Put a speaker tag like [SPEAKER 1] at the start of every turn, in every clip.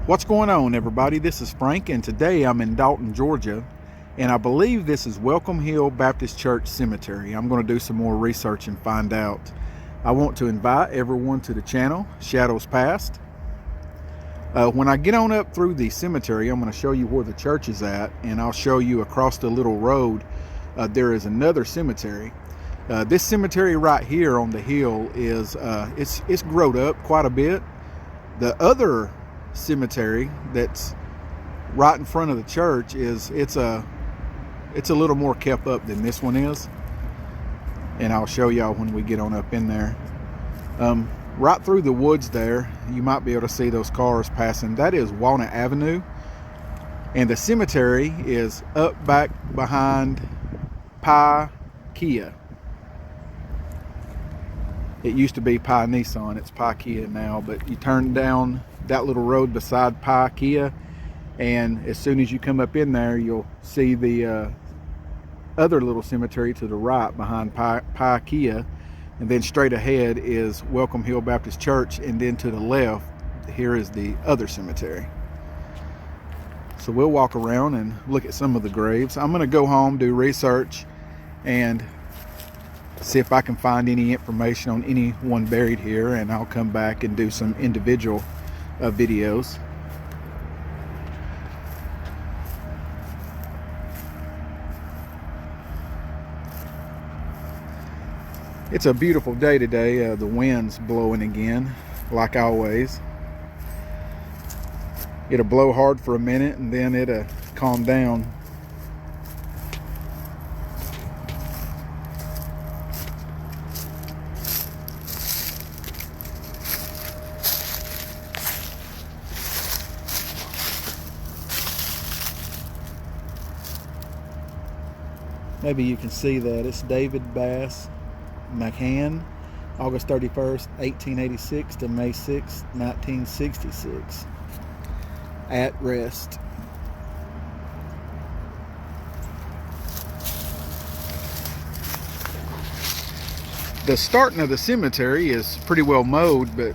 [SPEAKER 1] What's going on, everybody? This is Frank, and today I'm in Dalton, Georgia, and I believe this is Welcome Hill Baptist Church Cemetery. I'm going to do some more research and find out. I want to invite everyone to the channel, Shadows Past. When I get on up through the cemetery, I'm going to show you where the church is at, and I'll show you across the little road there is another cemetery. This cemetery right here on the hill is it's growed up quite a bit. The other cemetery that's right in front of the church it's a little more kept up than this one is, and I'll show y'all when we get on up in there. Right through the woods there, you might be able to see those cars passing. That is Walnut Avenue, and the cemetery is up back behind Pi Kia. It used to be Pi Nissan, it's Pi Kia now, but you turn down that little road beside Pi Kia, and as soon as you come up in there, you'll see the other little cemetery to the right behind Pi Kia, and then straight ahead is Welcome Hill Baptist Church, and then to the left, here is the other cemetery. So we'll walk around and look at some of the graves. I'm gonna go home, do research, and see if I can find any information on anyone buried here, and I'll come back and do some individual videos. It's a beautiful day today. The wind's blowing again, like always. It'll blow hard for a minute and then it'll calm down. Maybe you can see that. It's David Bass McCann, August 31st, 1886 to May 6th, 1966. At rest. The starting of the cemetery is pretty well mowed, but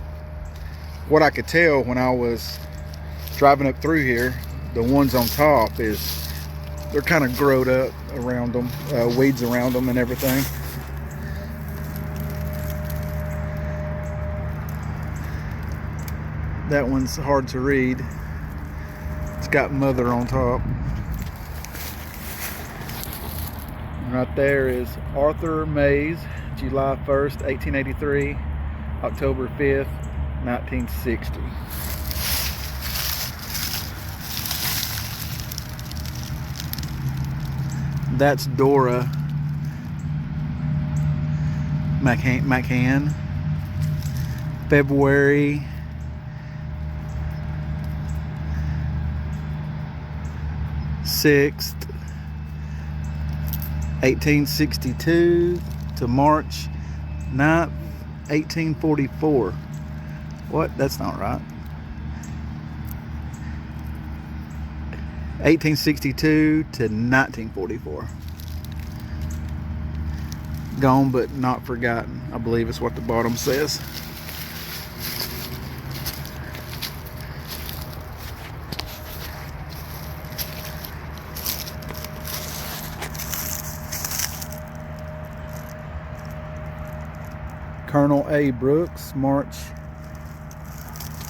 [SPEAKER 1] what I could tell when I was driving up through here, the ones on top they're kind of growed up around them, weeds around them and everything. That one's hard to read. It's got mother on top. And right there is Arthur Mays, July 1st, 1883, October 5th, 1960. That's Dora McCann, February 6th, 1862 to March 9th, 1844. What? That's not right. 1862 to 1944. Gone but not forgotten, I believe is what the bottom says. Colonel A. Brooks, March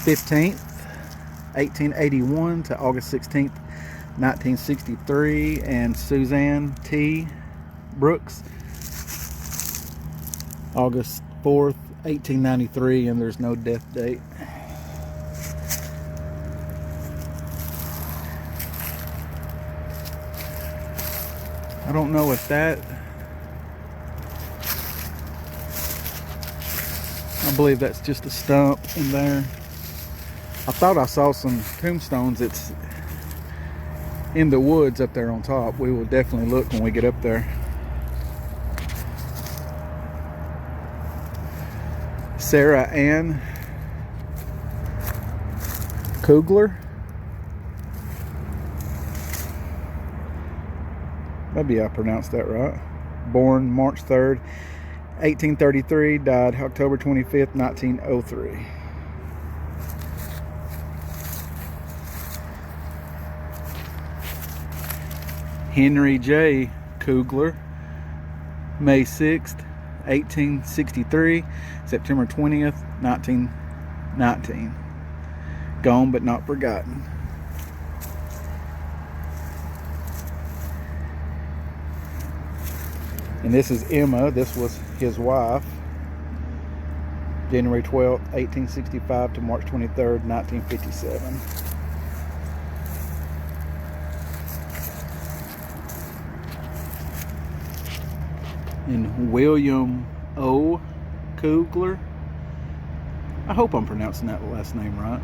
[SPEAKER 1] 15th, 1881 to August 16th, 1963, and Suzanne T. Brooks, August 4th, 1893, and there's no death date. I don't know if that, I believe that's just a stump in there. I thought I saw some tombstones. It's in the woods up there on top. We will definitely look when we get up there. Sarah Ann Kugler. Maybe I pronounced that right. Born March 3rd, 1833, died October 25th, 1903. Henry J. Kugler, May 6th, 1863, September 20th, 1919. Gone but not forgotten. And this is Emma. This was his wife. January 12th, 1865 to March 23rd, 1957. And William O. Kugler. I hope I'm pronouncing that last name right.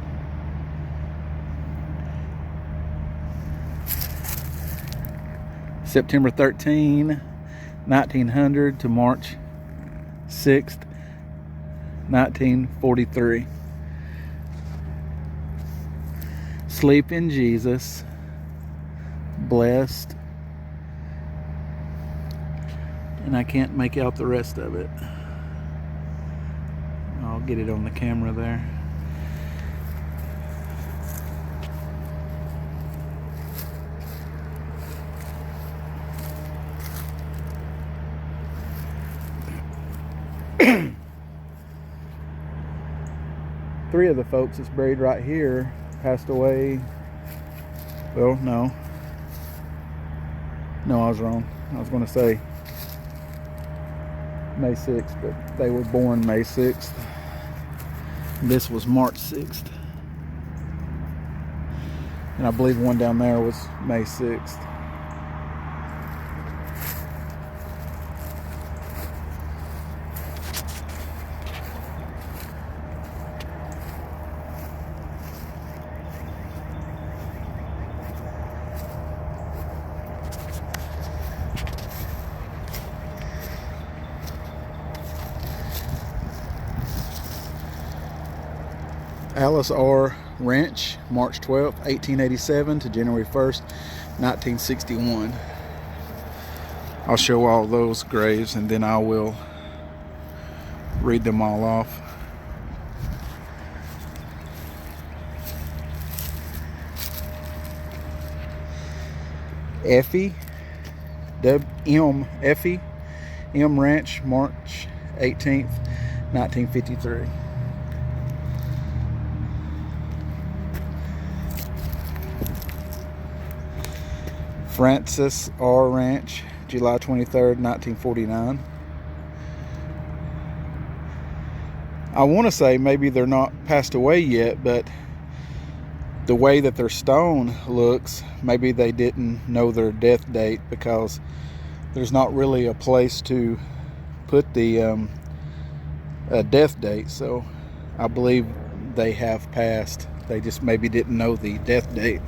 [SPEAKER 1] September 13, 1900 to March 6th, 1943. Sleep in Jesus, blessed, and I can't make out the rest of it. I'll get it on the camera there. Three of the folks that's buried right here passed away. Well, no, I was wrong. I was going to say May 6th, but they were born May 6th. This was March 6th. And I believe one down there was May 6th. Alice R. Wrench, March 12th, 1887 to January 1st, 1961. I'll show all those graves and then I will read them all off. Effie M. Ranch, March 18th, 1953. Francis R. Ranch, July 23rd, 1949. I want to say maybe they're not passed away yet, but the way that their stone looks, maybe they didn't know their death date, because there's not really a place to put the death date. So I believe they have passed. They just maybe didn't know the death date.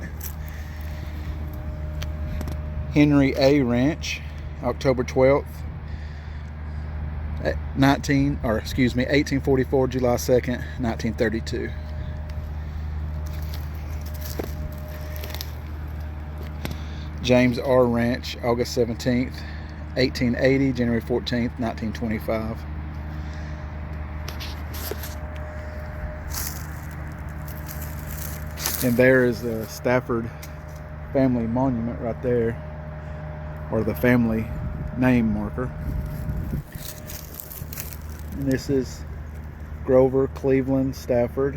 [SPEAKER 1] Henry A. Ranch, October 12th, 1844, July 2nd, 1932. James R. Ranch, August 17th, 1880, January 14th, 1925. And there is the Stafford family monument right there, or the family name marker. And this is Grover Cleveland Stafford,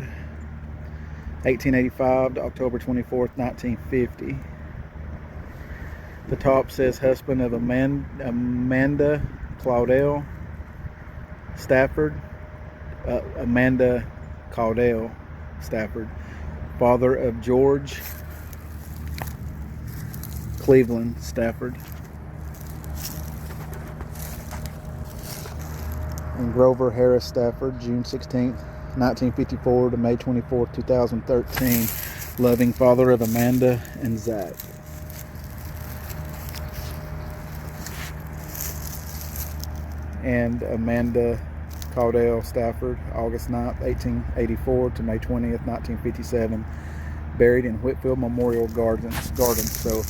[SPEAKER 1] 1885 to October 24th, 1950. The top says husband of Amanda Claudel Stafford, Amanda Caudell Stafford, father of George Cleveland Stafford. And Grover Harris Stafford, June 16th, 1954 to May 24th, 2013, loving father of Amanda and Zach. And Amanda Caudell Stafford, August 9th, 1884 to May 20th, 1957, buried in Whitfield Memorial Gardens. So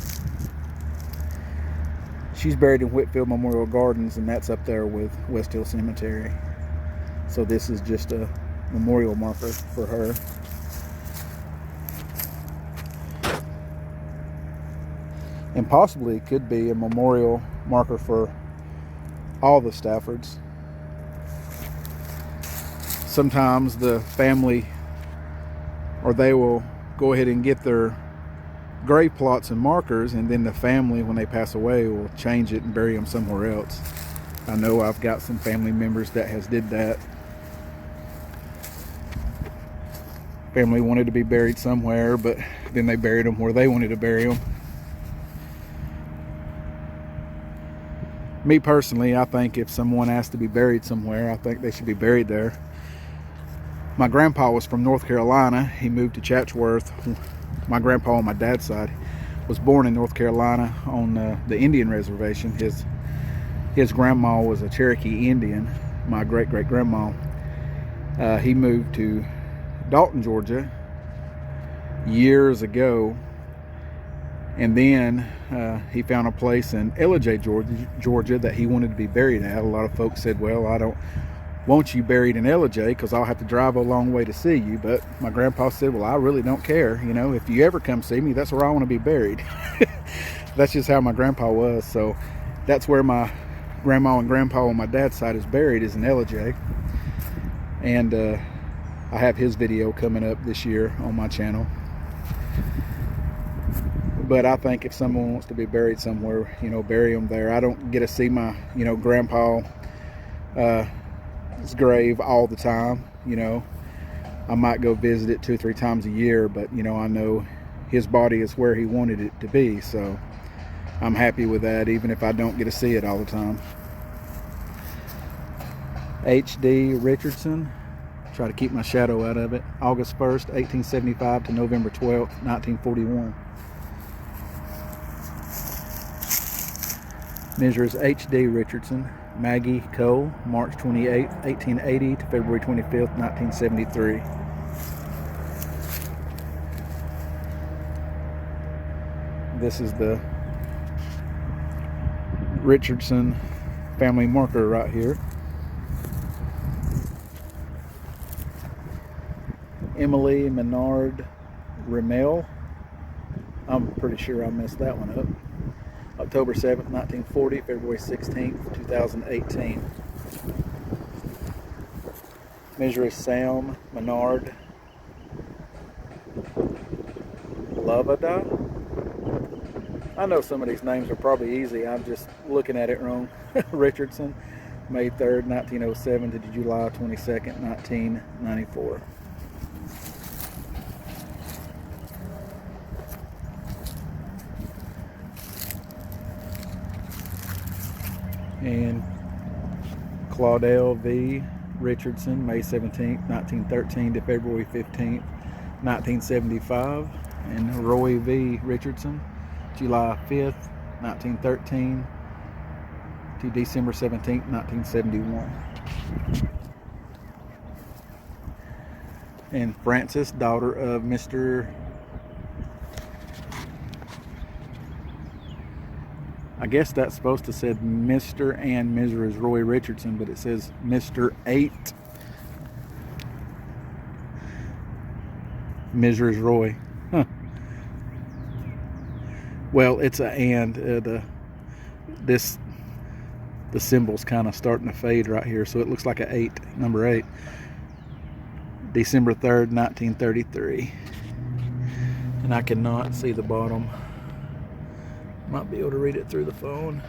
[SPEAKER 1] she's buried in Whitfield Memorial Gardens, and that's up there with West Hill Cemetery. So this is just a memorial marker for her. And possibly it could be a memorial marker for all the Staffords. Sometimes the family, or they will go ahead and get their grave plots and markers, and then the family, when they pass away, will change it and bury them somewhere else. I know I've got some family members that has did that. Family wanted to be buried somewhere, but then they buried them where they wanted to bury them. Me personally, I think if someone asked to be buried somewhere, I think they should be buried there. My grandpa was from North Carolina. He moved to Chatsworth. My grandpa on my dad's side was born in North Carolina on the Indian reservation. His grandma was a Cherokee Indian, my great-great-grandma. He moved to Dalton, Georgia years ago, and then he found a place in Ellijay, Georgia that he wanted to be buried at. A lot of folks said, well, I don't want you buried in Ellijay because I'll have to drive a long way to see you. But my grandpa said, well, I really don't care. You know, if you ever come see me, that's where I want to be buried. That's just how my grandpa was. So that's where my grandma and grandpa on my dad's side is buried, is in Ellijay. And I have his video coming up this year on my channel. But I think if someone wants to be buried somewhere, you know, bury them there. I don't get to see my, you know, grandpa his grave all the time. You know, I might go visit it 2 or 3 times a year, but you know, I know his body is where he wanted it to be, so I'm happy with that, even if I don't get to see it all the time. H.D. Richardson, try to keep my shadow out of it. August 1st, 1875 to November 12th, 1941. Mrs. H.D. Richardson. Maggie Cole, March 28, 1880 to February 25th, 1973. This is the Richardson family marker right here. Emily Menard Rimmel. I'm pretty sure I messed that one up. October 7th, 1940, February 16th, 2018. Mrs. Sam Menard Lavada. I know some of these names are probably easy. I'm just looking at it wrong. Richardson, May 3rd, 1907 to July 22nd, 1994. And Claudel V. Richardson, May 17th, 1913 to February 15th, 1975. And Roy V. Richardson, July 5th, 1913 to December 17th, 1971. And Frances, daughter of Mr. I guess that's supposed to say Mr. and Mrs. Roy Richardson, but it says Mr. 8 Mrs. Roy. Huh. Well, it's a and. The symbol's kind of starting to fade right here, so it looks like an 8, number 8. December 3rd, 1933. And I cannot see the bottom. Might be able to read it through the phone.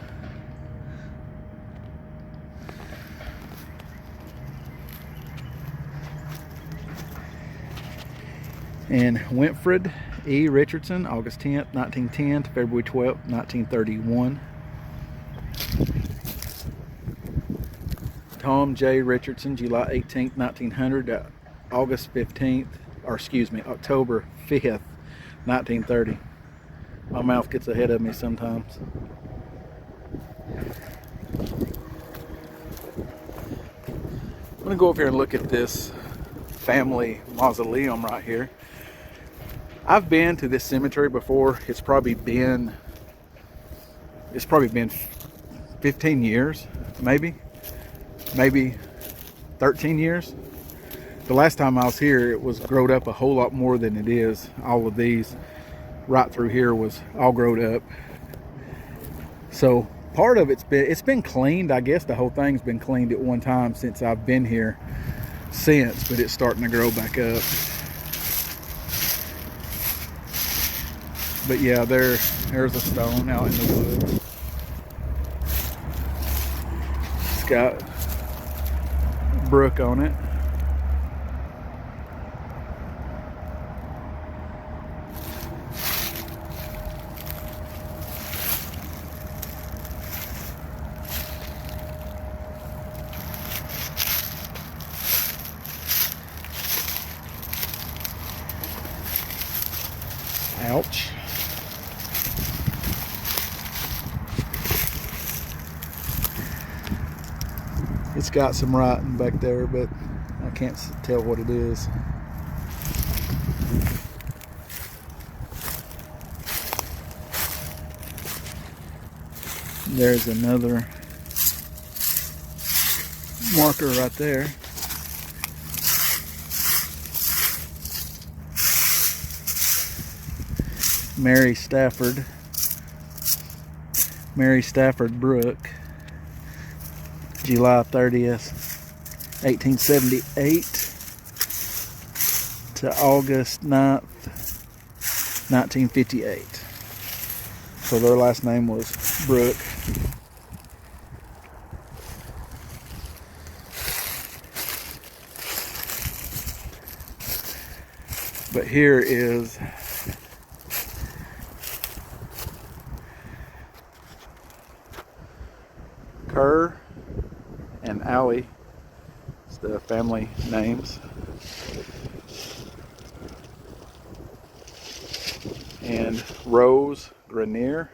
[SPEAKER 1] And Winfred E. Richardson, August 10th, 1910 to February 12th, 1931. Tom J. Richardson, July 18th, 1900 to August 15th, or excuse me, October 5th, 1930. My mouth gets ahead of me sometimes. I'm going to go over here and look at this family mausoleum right here. I've been to this cemetery before. It's probably been 15 years, maybe 13 years. The last time I was here, it was growed up a whole lot more than it is. All of these right through here was all growed up. So part of it's been cleaned. I guess the whole thing's been cleaned at one time since I've been here since, but it's starting to grow back up. But yeah, there's a stone out in the woods. It's got a brook on it. Ouch. It's got some writing back there, but I can't tell what it is. There's another marker right there. Mary Stafford Brook, July 30th, 1878 to August 9th, 1958. So their last name was Brook. But here is Kerr and Alley. It's the family names. And Rose Grenier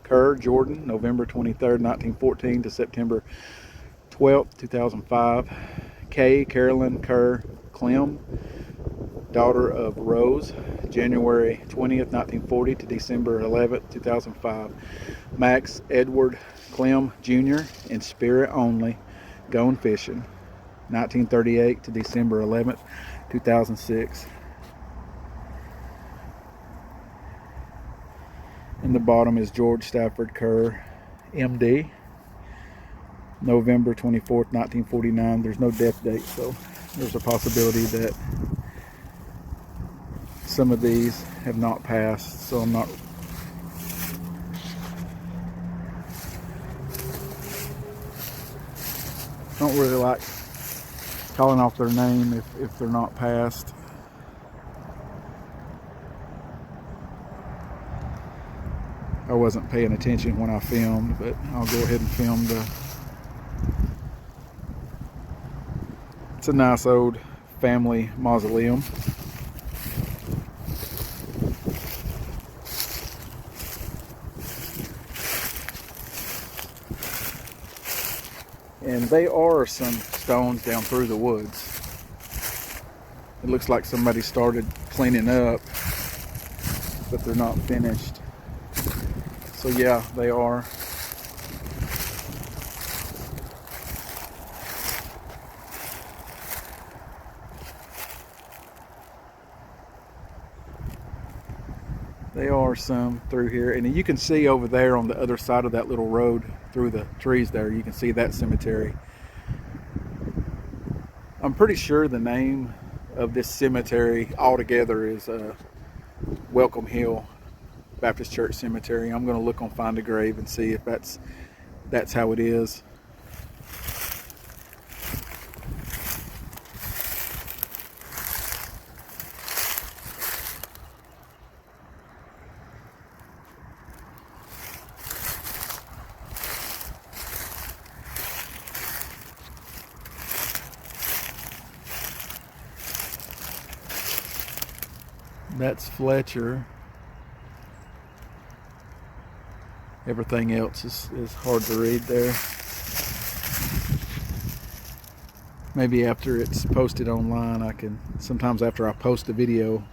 [SPEAKER 1] Kerr Jordan, November 23rd, 1914 to September 12th, 2005. Kay Carolyn Kerr Clem, daughter of Rose, January 20th, 1940 to December 11th, 2005. Max Edward Clem Jr. in spirit only, gone fishing, 1938 to December 11th, 2006. In the bottom is George Stafford Kerr, MD, November 24th, 1949. There's no death date, so there's a possibility that some of these have not passed, so I'm not don't really like calling off their name if they're not passed. I wasn't paying attention when I filmed, but I'll go ahead and film it's a nice old family mausoleum. And there are some stones down through the woods. It looks like somebody started cleaning up, but they're not finished. So yeah, they are. There are some through here, and you can see over there on the other side of that little road through the trees there, you can see that cemetery. I'm pretty sure the name of this cemetery altogether is Welcome Hill Baptist Church Cemetery. I'm going to look on Find a Grave and see if that's how it is. That's Fletcher. Everything else is hard to read there. Maybe after it's posted online, I can, sometimes after I post the video,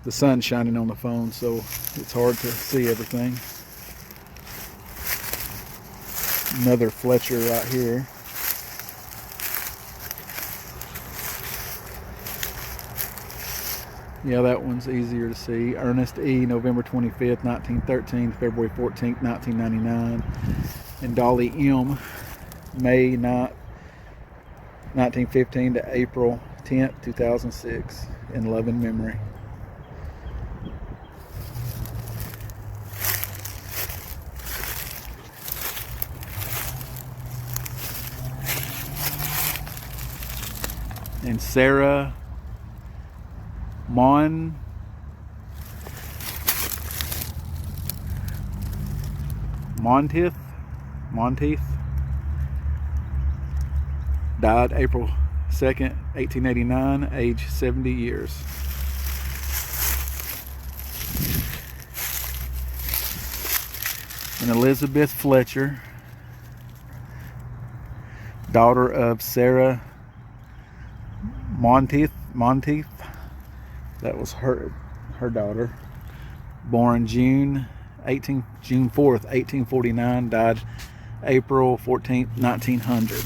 [SPEAKER 1] the sun's shining on the phone, so it's hard to see everything. Another Fletcher right here. Yeah, that one's easier to see. Ernest E., November 25th, 1913, February 14th, 1999. And Dolly M., May 9th, 1915 to April 10th, 2006, in loving memory. And Sarah Monteith, died April 2nd, 1889, age 70 years. And Elizabeth Fletcher, daughter of Sarah Monteith, that was her daughter, born June 4th, 1849, died April 14th, 1900.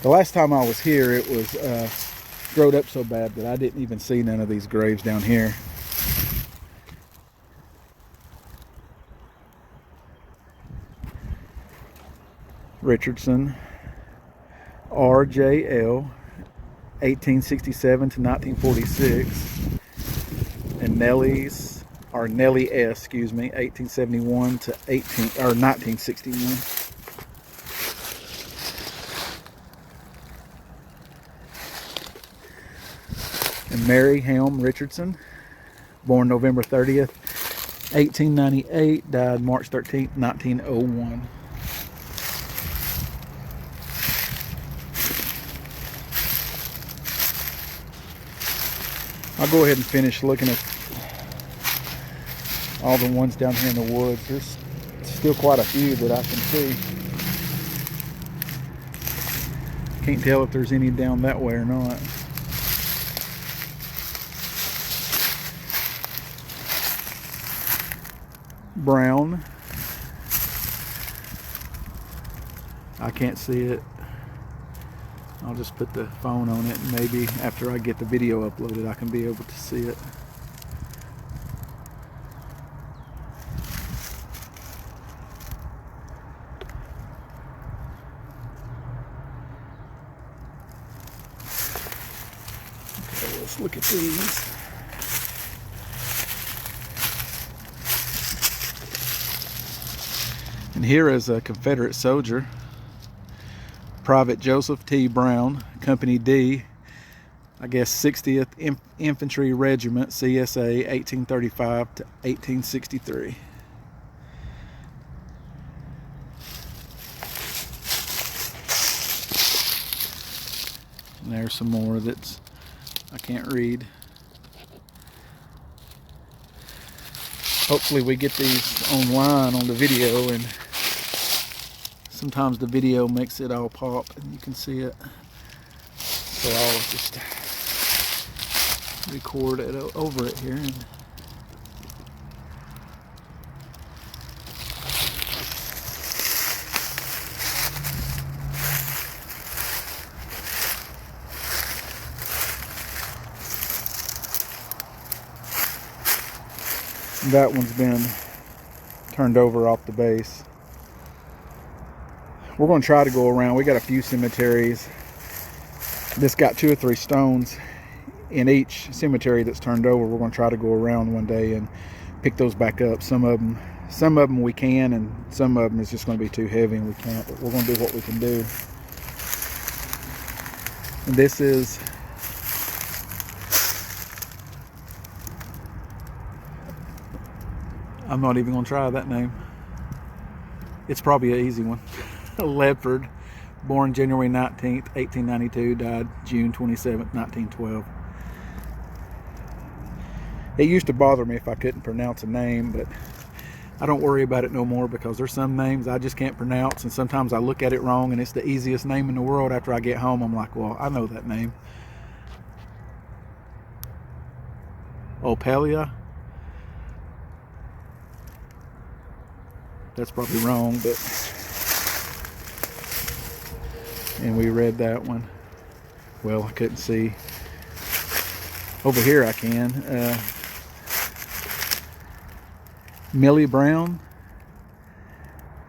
[SPEAKER 1] The last time I was here, it was growed up so bad that I didn't even see none of these graves down here. Richardson, R.J.L., 1867 to 1946, and Nellie S., 1871 to 1961. And Mary Helm Richardson, born November 30th, 1898, died March 13th, 1901. I'll go ahead and finish looking at all the ones down here in the woods. There's still quite a few that I can see. Can't tell if there's any down that way or not. Brown. I can't see it. I'll just put the phone on it, and maybe after I get the video uploaded I can be able to see it. Okay, let's look at these. And here is a Confederate soldier, Private Joseph T. Brown, Company D, I guess 60th Infantry Regiment, CSA, 1835 to 1863. And there's some more that's I can't read. Hopefully we get these online on the video, and sometimes the video makes it all pop and you can see it. So I'll just record it over it here. And that one's been turned over off the base. We're going to try to go around. We got a few cemeteries. This got 2 or 3 stones in each cemetery that's turned over. We're going to try to go around one day and pick those back up. Some of them we can, and some of them is just going to be too heavy and we can't. But we're going to do what we can do. And this is I'm not even going to try that name. It's probably an easy one. Ledford, born January 19th, 1892, died June 27th, 1912. It used to bother me if I couldn't pronounce a name, but I don't worry about it no more, because there's some names I just can't pronounce, and sometimes I look at it wrong and it's the easiest name in the world. After I get home, I'm like, well, I know that name. Opalia. That's probably wrong, but and we read that one. Well, I couldn't see. Over here I can. Millie Brown.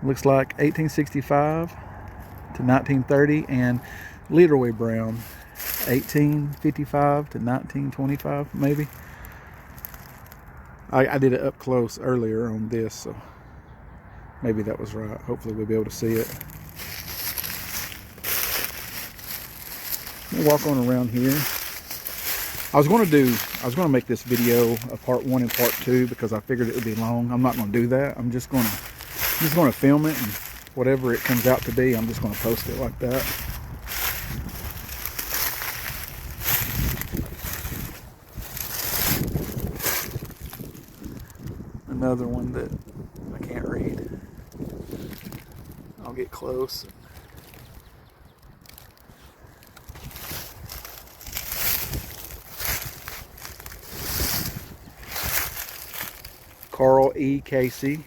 [SPEAKER 1] Looks like 1865 to 1930, and Leroy Brown, 1855 to 1925, maybe. I did it up close earlier on this, so maybe that was right. Hopefully we'll be able to see it. We'll walk on around here. I was going to make this video a part 1 and part 2 because I figured it would be long. I'm not going to do that. I'm just going to film it, and whatever it comes out to be, I'm just going to post it like that. Another one that I can't read. I'll get close. Carl E. Casey,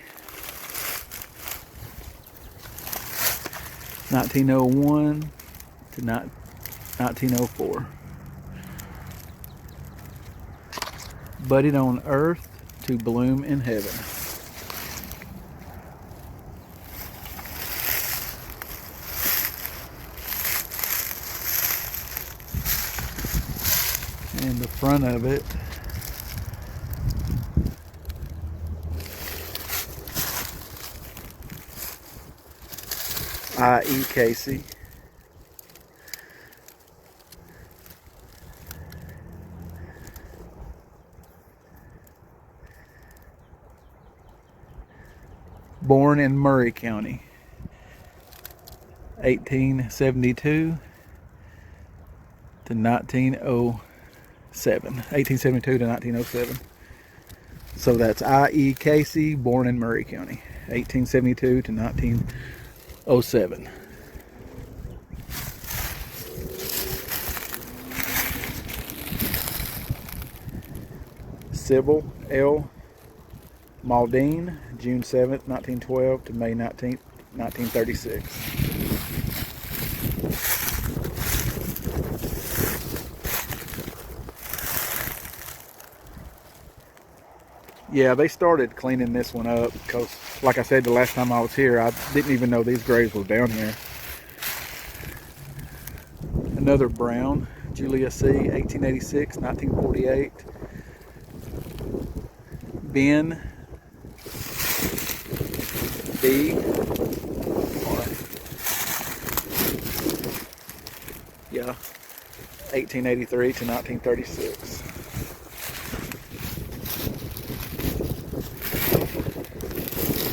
[SPEAKER 1] 1901 to 1904. Budded on earth to bloom in heaven. And the front of it, I.E. Casey. Born in Murray County, 1872 to 1907. 1872 to 1907. So that's I.E. Casey, born in Murray County, 1872 to 1907. Sybil L. Maldine, June 7th, 1912 to May 19th, 1936. Yeah, they started cleaning this one up because, like I said the last time I was here, I didn't even know these graves were down here. Another Brown, Julia C., 1886, 1948. Ben B. Yeah, 1883 to 1936.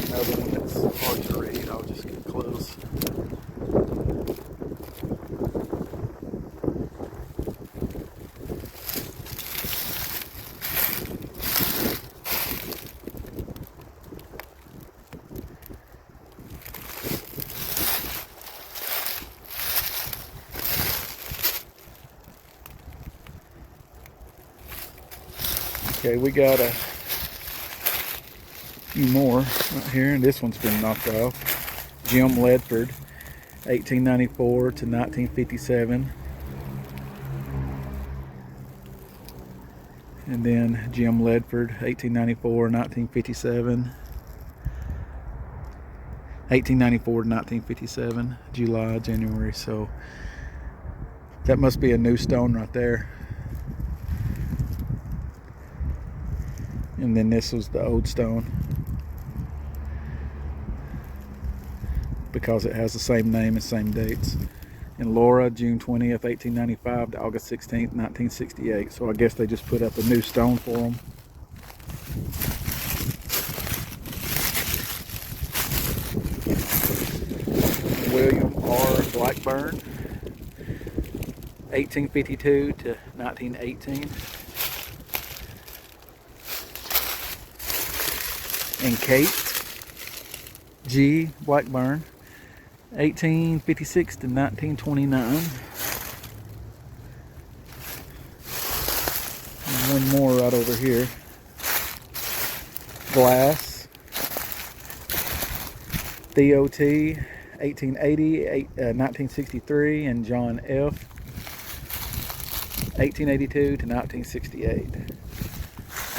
[SPEAKER 1] Another one that's hard to read. I'll just get close. Okay, we got a few more right here, and this one's been knocked off. Jim Ledford, 1894 to 1957. And then Jim Ledford, 1894, 1957. 1894 to 1957, July, January. So that must be a new stone right there. And then this was the old stone, because it has the same name and same dates. And Laura, June 20th, 1895 to August 16th, 1968. So I guess they just put up a new stone for them. William R. Blackburn, 1852 to 1918. And Kate G. Blackburn, 1856 to 1929. And one more right over here. Glass. Theo T, 1880, 1963, and John F, 1882 to 1968.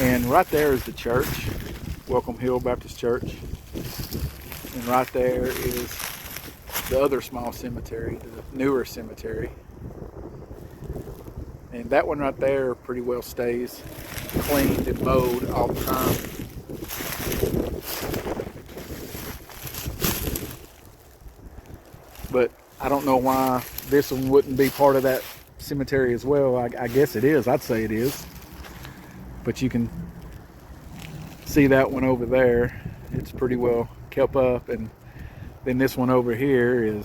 [SPEAKER 1] And right there is the church, Welcome Hill Baptist Church. And right there is the other small cemetery, the newer cemetery. And that one right there pretty well stays cleaned and mowed all the time. But I don't know why this one wouldn't be part of that cemetery as well. I guess it is. I'd say it is. But you can see that one over there. It's pretty well kept up. And then this one over here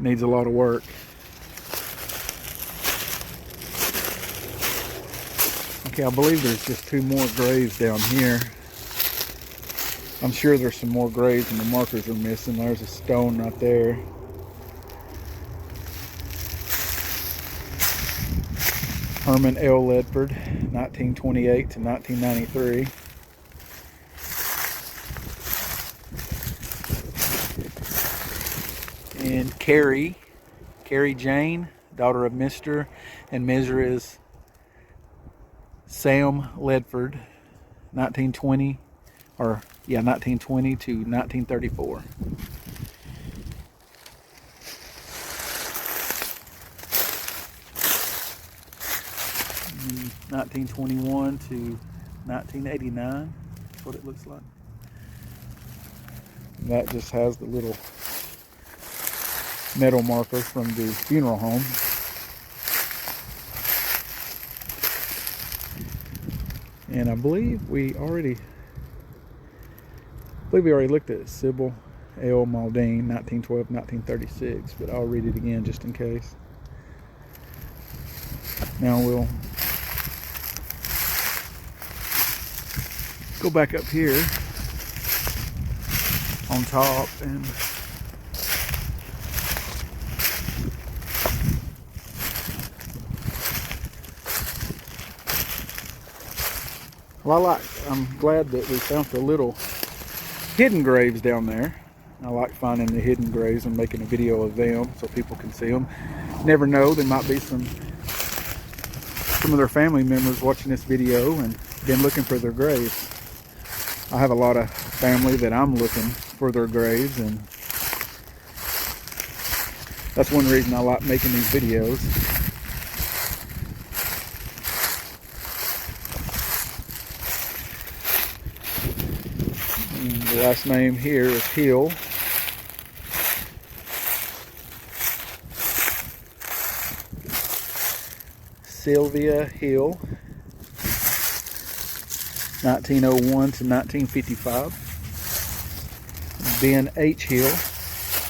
[SPEAKER 1] needs a lot of work. Okay, I believe there's just two more graves down here. I'm sure there's some more graves and the markers are missing. There's a stone right there. Herman L. Ledford, 1928 to 1993. And Carrie Jane, daughter of Mr. and Mrs. Sam Ledford, 1920 to 1934. And 1921 to 1989. That's what it looks like. And that just has the little metal marker from the funeral home. And I believe we already looked at Sybil L. Maldine, 1912-1936, but I'll read it again just in case. Now we'll go back up here on top and I'm glad that we found the little hidden graves down there. I like finding the hidden graves and making a video of them so people can see them. Never know, there might be some of their family members watching this video and been looking for their graves. I have a lot of family that I'm looking for their graves, and that's one reason I like making these videos. The last name here is Hill. Sylvia Hill, 1901 to 1955. Ben H. Hill,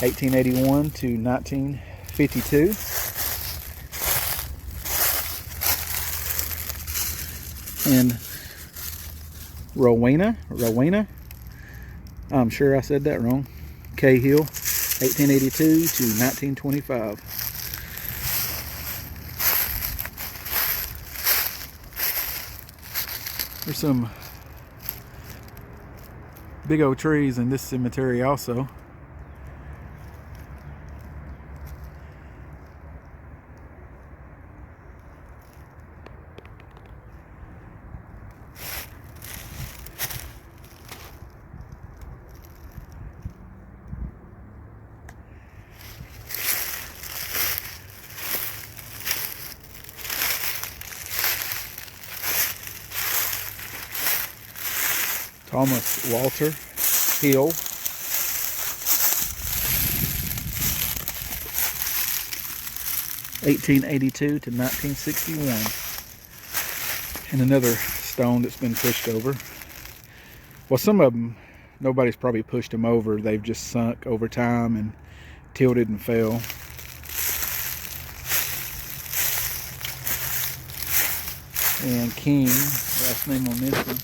[SPEAKER 1] 1881 to 1952. And Rowena, I'm sure I said that wrong. K. Hill, 1882 to 1925. There's some big old trees in this cemetery also. Thomas Walter Hill, 1882 to 1961. And another stone that's been pushed over. Well, some of them, nobody's probably pushed them over. They've just sunk over time and tilted and fell. And King, last name on this one.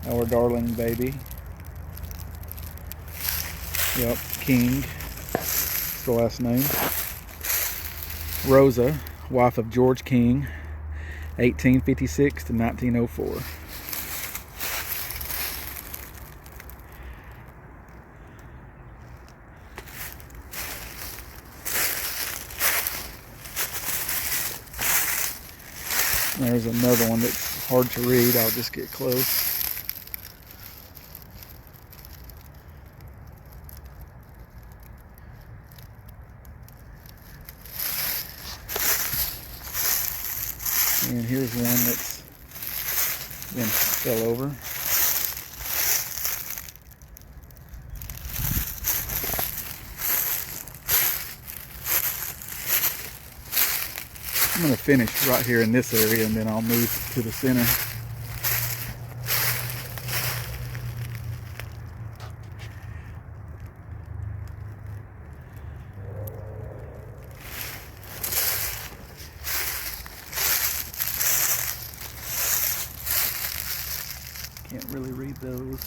[SPEAKER 1] Our darling baby. Yep, King. That's the last name. Rosa, wife of George King, 1856 to 1904. There's another one that's hard to read. I'll just get close. And here's one that's been fell over. I'm going to finish right here in this area and then I'll move to the center. Can't really read those.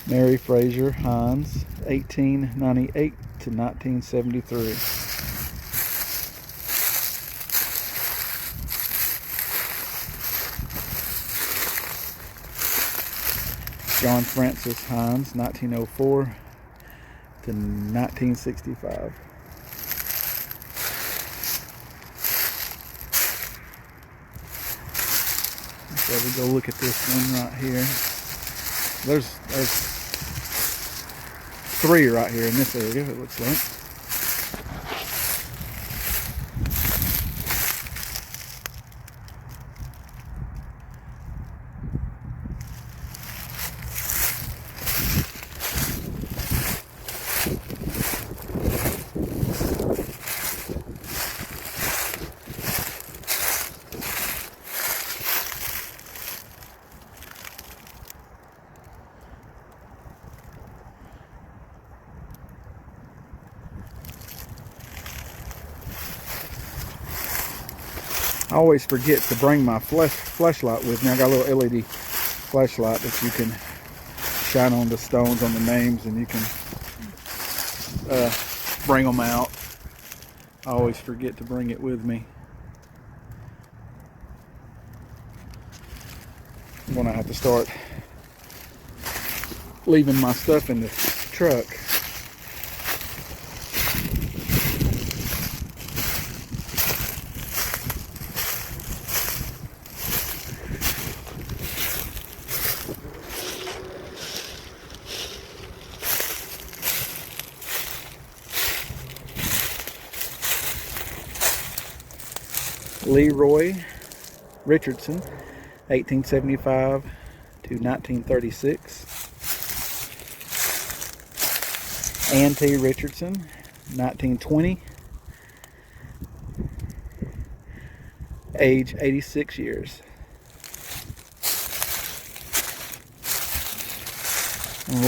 [SPEAKER 1] Mary Fraser Hines, 1898 to 1973. John Francis Hines, 1904 to 1965. So we go look at this one right here. There's 3 right here in this area, it looks like. I always forget to bring my flashlight with me. I got a little LED flashlight that you can shine on the stones, on the names, and you can bring them out. I always forget to bring it with me. I'm gonna have to start leaving my stuff in the truck. Leroy Richardson, 1875 to 1936. Ann T. Richardson, 1920, age 86 years.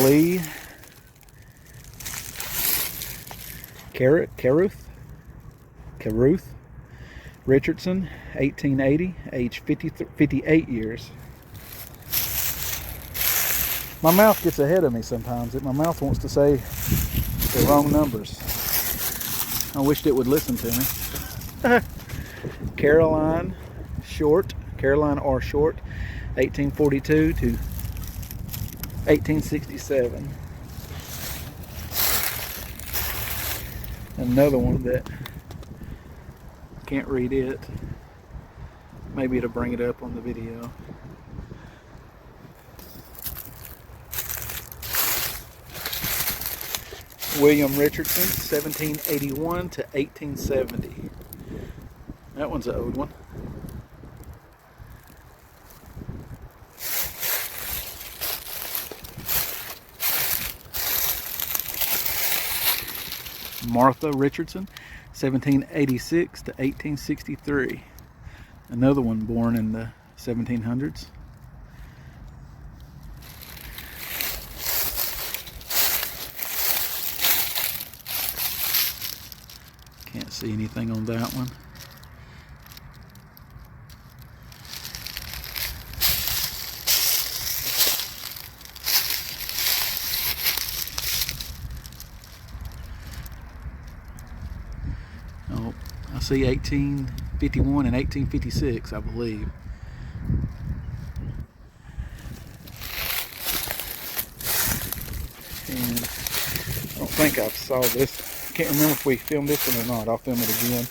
[SPEAKER 1] Lee Caruth Richardson, 1880, age 58 years. My mouth gets ahead of me sometimes. My mouth wants to say the wrong numbers. I wished it would listen to me. Caroline R. Short, 1842 to 1867. Another one that can't read it. Maybe it'll bring it up on the video. William Richardson, 1781 to 1870. That one's an old one. Martha Richardson, 1786 to 1863. Another one born in the 1700s. Can't see anything on that one. Oh, I see 1851 and 1856, I believe. And I don't think I saw this. I can't remember if we filmed this one or not. I'll film it again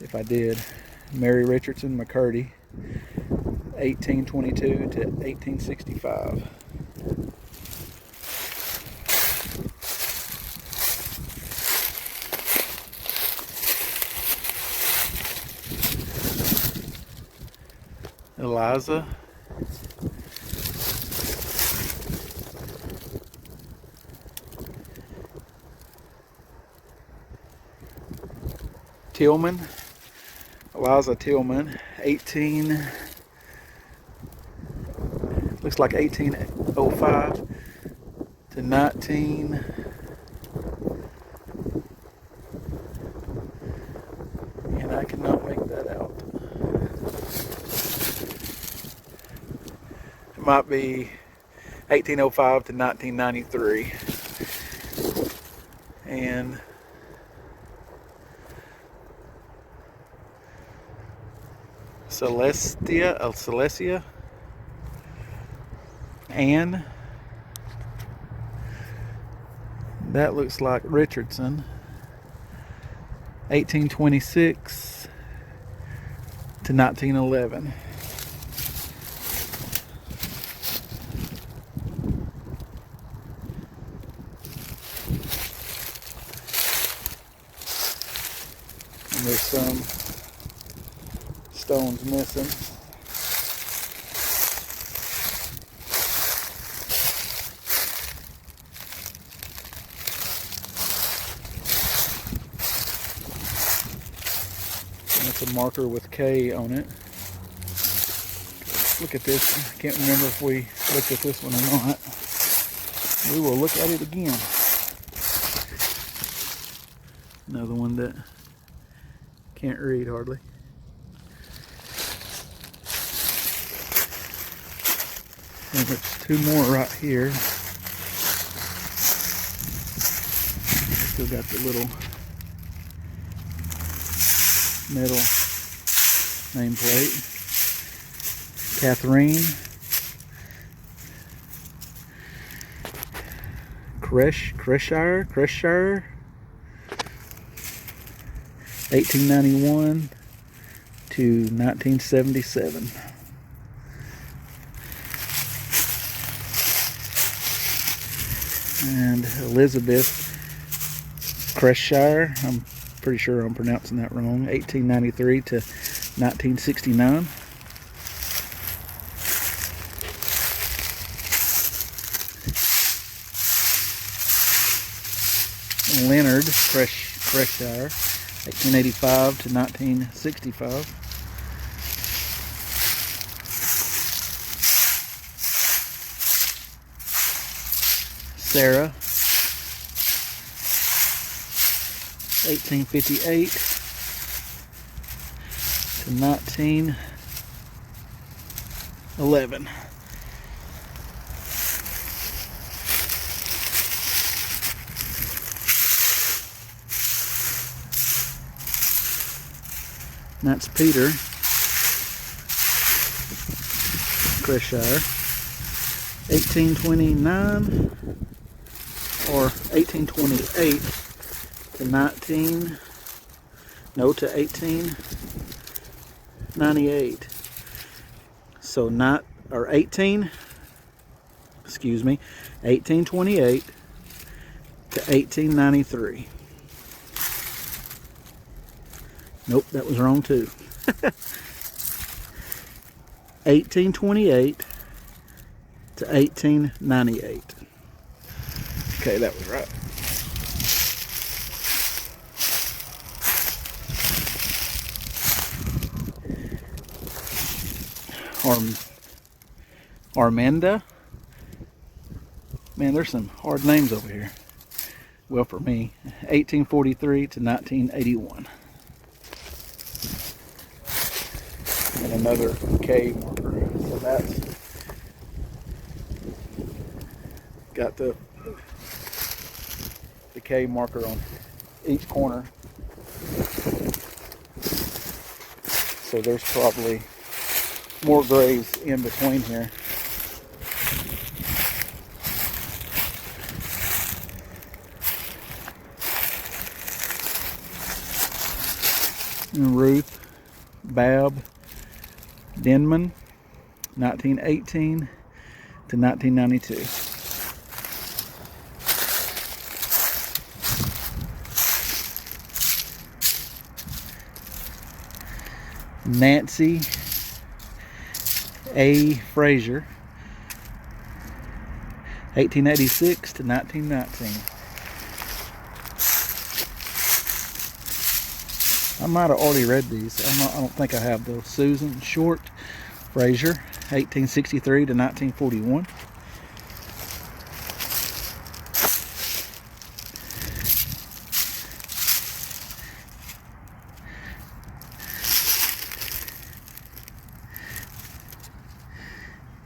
[SPEAKER 1] if I did. Mary Richardson McCurdy, 1822 to 1865. Eliza. Tillman, Eliza Tillman, looks like 1805 to 19. And I cannot make that out. It might be 1805 to 1993. And Celestia, Anne, that looks like Richardson, 1826 to 1911. And there's some stones missing. And it's a marker with K on it. Look at this. I can't remember if we looked at this one or not. We will look at it again. Another one that can't read hardly. And there's two more right here. Still got the little metal nameplate. Catherine. Creshshire. 1891 to 1977. And Elizabeth Creshshire, I'm pretty sure I'm pronouncing that wrong, 1893 to 1969. Leonard Creshshire, 1885 to 1965. Sarah, 1858 to 1911. That's Peter Creshshire, 1829 or 1828 to 1898. So 1828 to 1893. Nope, that was wrong too. 1828 to 1898. Okay, that was right. Armanda. Man, there's some hard names over here. Well, for me, 1843 to 1981. And another K marker. So that's got the K marker on each corner. So there's probably more graves in between here. And Ruth Bab Denman, 1918 to 1992. Nancy A. Frazier, 1886 to 1919. I might have already read these. I don't think I have though. Susan Short Frazier, 1863 to 1941.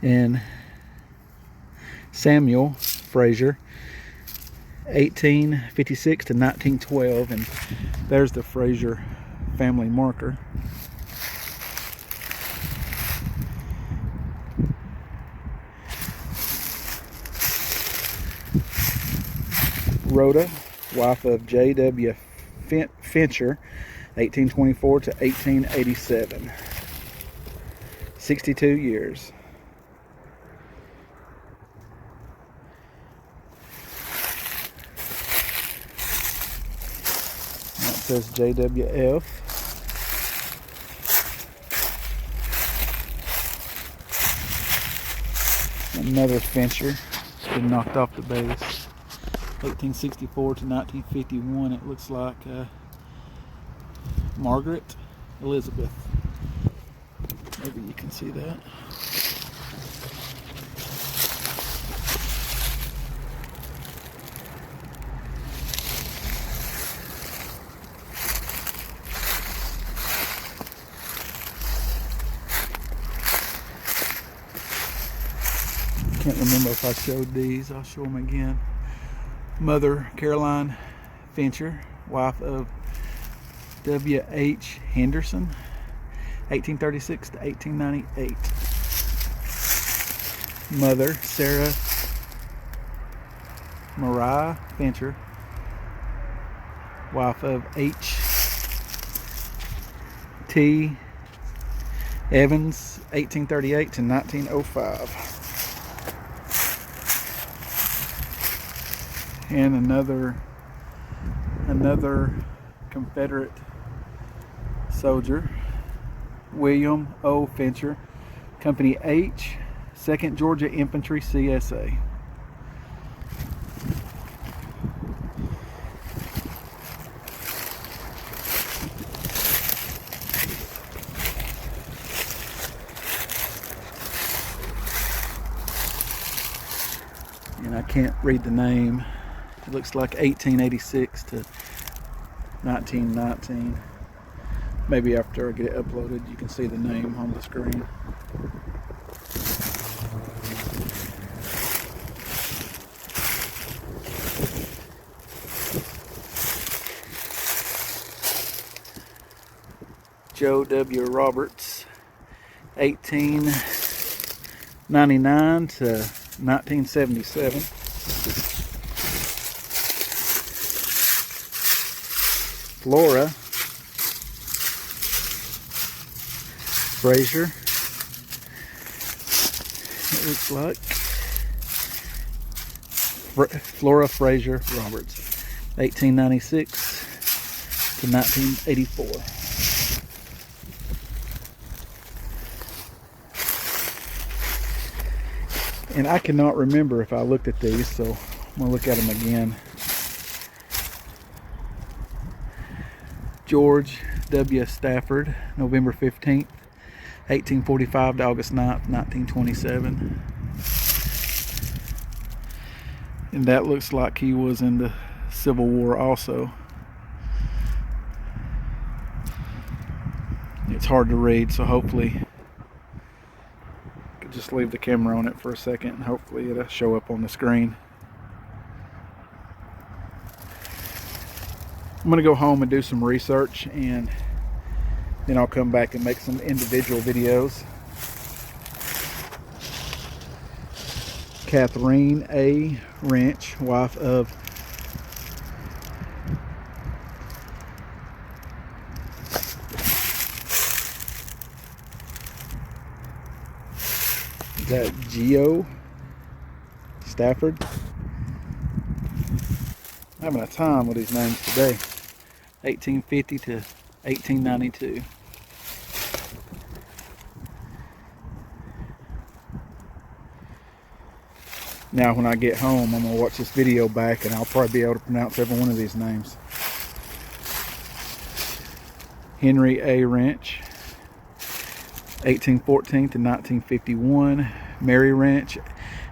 [SPEAKER 1] And Samuel Frazier, 1856 to 1912, and there's the Frazier family marker. Rhoda, wife of J.W. Fincher, 1824 to 1887. 62 years. That says JWF. Another Fincher. It's been knocked off the base. 1864 to 1951. It looks like Margaret Elizabeth. Maybe you can see that. Can't remember if I showed these. I'll show them again. Mother Caroline Fincher, wife of W.H. Henderson, 1836 to 1898. Mother Sarah Mariah Fincher, wife of H.T. Evans, 1838 to 1905. And another Confederate soldier, William O. Fincher, Company H, 2nd Georgia Infantry, CSA. And I can't read the name. It looks like 1886 to 1919. Maybe after I get it uploaded, you can see the name on the screen. Joe W. Roberts, 1899 to 1977. Flora Frazier, it looks like. Flora Frazier Roberts, 1896 to 1984. And I cannot remember if I looked at these, so I'm going to look at them again. George W. Stafford, November 15th, 1845 to August 9th, 1927. And that looks like he was in the Civil War also. It's hard to read, so hopefully I could just leave the camera on it for a second and hopefully it'll show up on the screen. I'm gonna go home and do some research, and then I'll come back and make some individual videos. Catherine A. Wrench, wife of Geo Stafford. I'm having a time with these names today. 1850 to 1892. Now when I get home, I'm going to watch this video back and I'll probably be able to pronounce every one of these names. Henry A. Wrench, 1814 to 1951. Mary Wrench,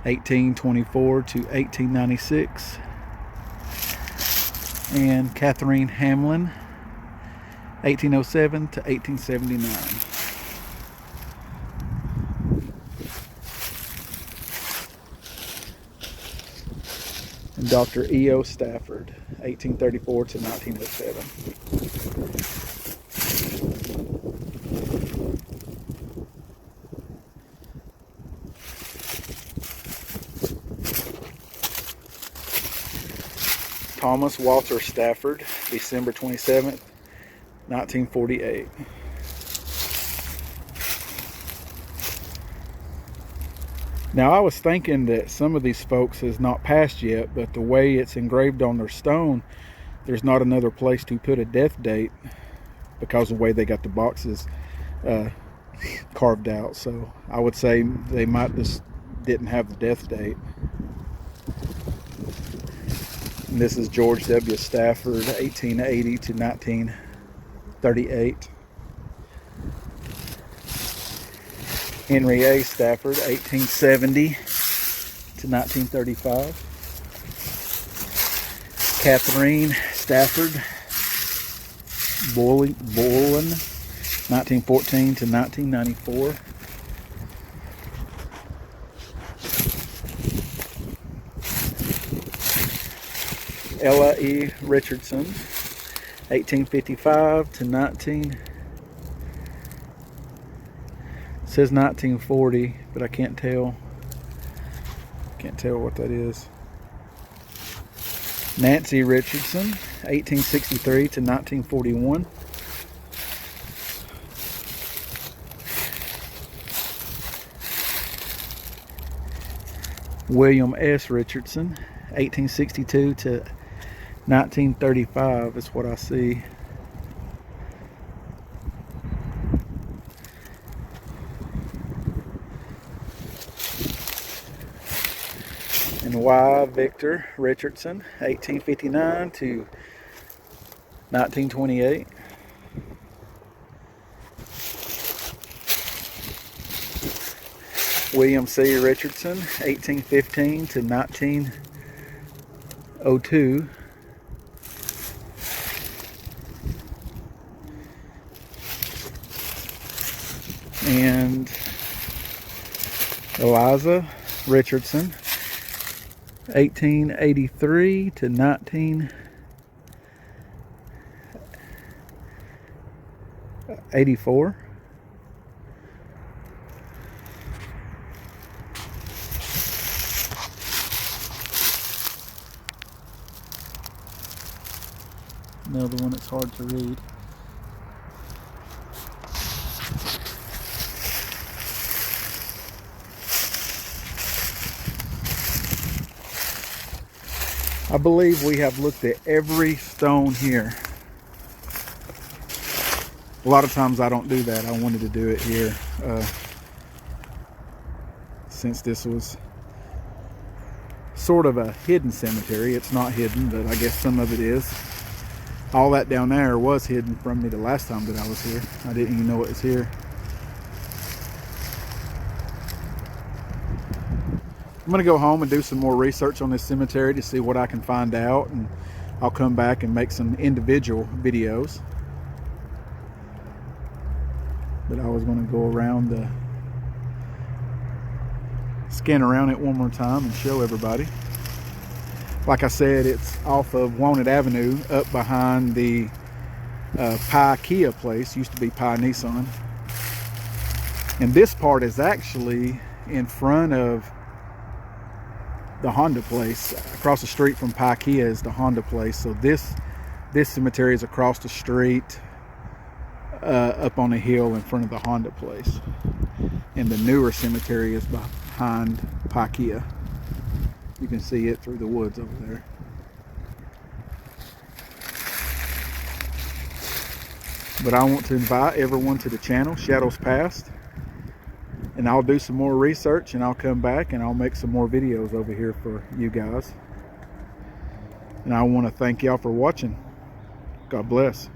[SPEAKER 1] 1824 to 1896. And Catherine Hamlin, 1807 to 1879. And Dr. E.O. Stafford, 1834 to 1907. Thomas Walter Stafford, December 27th, 1948. Now I was thinking that some of these folks has not passed yet, but the way it's engraved on their stone, there's not another place to put a death date because of the way they got the boxes carved out. So I would say they might just didn't have the death date. And this is George W. Stafford, 1880 to 1938. Henry A. Stafford, 1870 to 1935. Catherine Stafford Boylan, 1914 to 1994. Ella E. Richardson, 1855 to 19. It says 1940, but I can't tell. Can't tell what that is. Nancy Richardson, 1863 to 1941. William S. Richardson, 1862 to 1935 is what I see. And Y. Victor Richardson, 1859 to 1928. William C. Richardson, 1815 to 1902. And Eliza Richardson, 1883 to 1984. Another one that's hard to read. I believe we have looked at every stone here. A lot of times I don't do that. I wanted to do it here since this was sort of a hidden cemetery. It's not hidden, but I guess some of it is. All that down there was hidden from me the last time that I was here. I didn't even know it was here. I'm going to go home and do some more research on this cemetery to see what I can find out, and I'll come back and make some individual videos. But I was going to go around the scan around it one more time and show everybody. Like I said, it's off of Wanted Avenue, up behind the Pi Kia place. Used to be Pi Nissan. And this part is actually in front of the Honda place. Across the street from Pi Kia is the Honda place. So this cemetery is across the street, up on a hill in front of the Honda place. And the newer cemetery is behind Pi Kia. You can see it through the woods over there. But I want to invite everyone to the channel, Shadows Past. And I'll do some more research, and I'll come back and I'll make some more videos over here for you guys. And I want to thank y'all for watching. God bless.